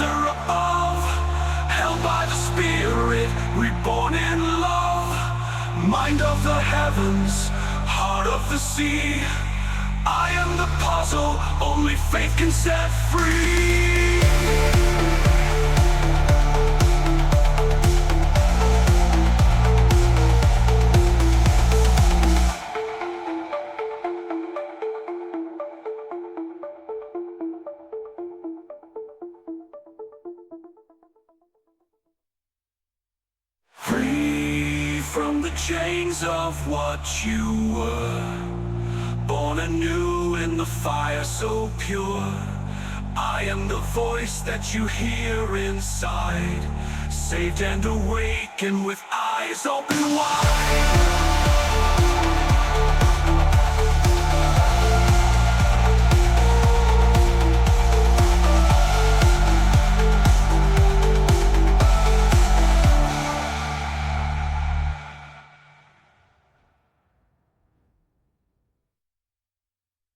master above, held by the spirit, reborn in love. Mind of the heavens, heart of the sea, I am the puzzle, only faith can set free. Free from the chains of what you were, born anew in the fire so pure. I am the voice that you hear inside, saved and awakened with eyes open wide.